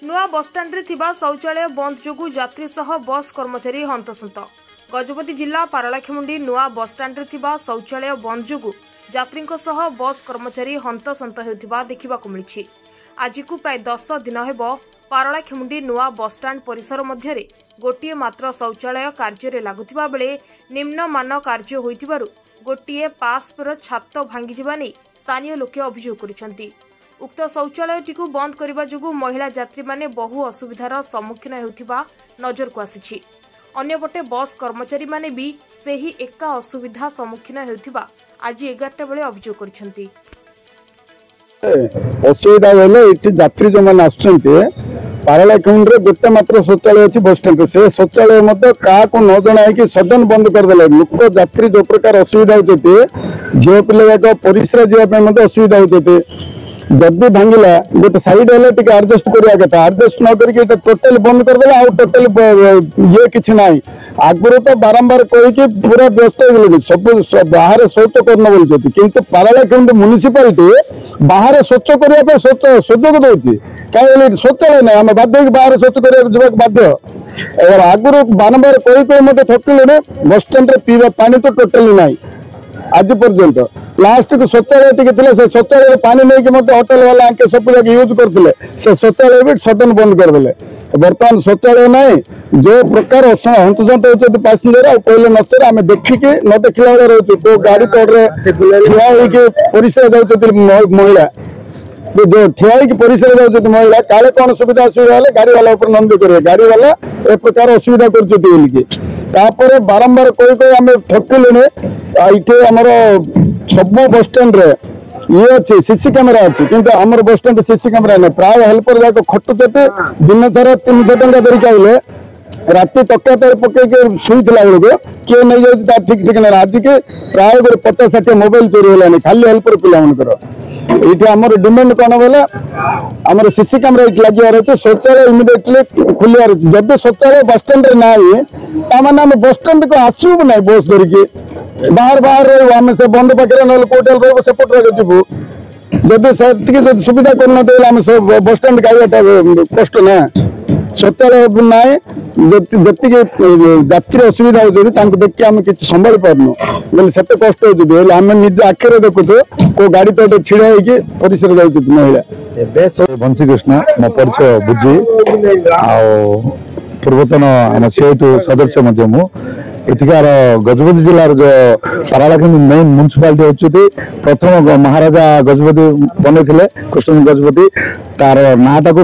नुआ बसस्टाण्ड रे थिबा शौचालय बंद जोगु यात्री सह बस कर्मचारी हंतसंत। गजपति जिला पारलाखेमुंडी नुआ बसस्टाण्ड रे थिबा शौचालय बंद जोगु यात्री सह बस कर्मचारी हंतसंत हेउथिबा देखिबाकु मिलिछि। आज को प्राय 10 दिन हेबो पारलाखेमुंडी नुआ बसस्टाण्ड परिसर मध्यरे गोटिए मात्र शौचालय कार्य रे लागुथिबा बेले निम्नमान कार्य होइथिबारु गोटिए पासपर छात भांगी जिबा नै स्थानीय लोके अभियोग करिसेंती। उक्त शौचालयटी बंद करने जोगु महिला यात्री माने बहु असुविधार सम्मुखीन हेउथिबा नजर को आसिछि। अन्यपटे बस कर्मचारी माने भी सेही एका असुविधा सम्मुखीन हेउथिबा आज 11टा बेले अभियोग करिसेंती। असुविधा बेले इति यात्री जो माने आछन्ते पारलाखेमुंडी रे गोटे मात्र शौचालय अछि बस स्टैंड से शौचालय मते का को न जणाय कि सडन बंद कर देले। लोक यात्री जो प्रकार असुविधा होते झियो पिले परिश्रा जीवा पे मते असुविधा होते जदि भांगिला गोटे साइड है टे आडजस्ट करिया कथा आडजस्ट न करके टोटल बंद कर देला आ टोटल ये किछि नाही। आगुरो तो बारंबार कहि कि पूरा व्यस्त हो गेले सब बाहर शौच करन बोलछथि किंतु पारलाखेमुंडी म्युनिसिपालिटी बाहर शौच करिया पे सुजोग दोछि काहे शौचालय नाही हम बाध्य बाहर शौच करिया जबक बाध्य। और आगुरो बारंबार कहि मते थकिले बस स्टैंड रे पीवा पानी तो टोटल नाही आज पर्यंत लास्ट को शौचालय टे से शौचालय पानी नहीं कि मत होटल वाला आके सब जगह यूज करते से शौचालय भी सडन बंद करदे। बर्तमान शौचालय नहीं जो प्रकार हंतसंत होती पैसेंजर आ पहले नसर आम देखिकी न देखला रोचे तो गाड़ी तौर ठिया परिश्रा जाऊँ महिला जो ठिया परिश्रा जाऊँ महिला काले कौन सुविधा असुविधा गाड़ी वाला नंदी करेंगे गाड़ी वाला ए प्रकार असुविधा कर बारंबार कही आम ठकिले ये आमर सब बस स्टैंड रे ये अच्छे सीसी कैमेरा अच्छी किंतु आमर बस स्टैंड सीसी कैमेरा नहीं प्राय हेल्पर जाक खटुचे दिन सारा 300 टंका धरिक आइले राति तकिया तले पकईके शुला बेलू किए नहीं जाऊँ ठीक ठीक ना आज के प्राय गोटे 50-60 मोबाइल चोरी है खाली हेल्पर पिलाकर ये आमर डिमांड कौन बोले आमर सीसी कैमेरा लगे अच्छे शौचालय इमिडिएटली खोलियार अच्छे जब शौचालय बस स्टैंड ना ताने आम बस स्टैंड को आसबू ना बस धरिकी बाहर बाहर आम से बंद पाखे ना कोटल रही सेपट जीवु जदि से सुविधा करना बस स्टैंड गाइबाटा कष्ट ना शौचालय ना जी यात्री असुविधा होती देखिए आम कि संभाली पार्नु बोले से कष्ट होती आम निज आखिर देखुଛୁ को गाड़ी तो छिड़ा होगी परिसर जाऊँ महिला बंशी कृष्ण मो परिचय बुझी पूर्वतन आम सीआईटी सदस्य इथिकार गजपति जिलार जो पारलाखेमुंडी मेन म्युनिसिपालिटी होती प्रथम महाराजा गजपति बने कृष्ण गजपति तार नाटा को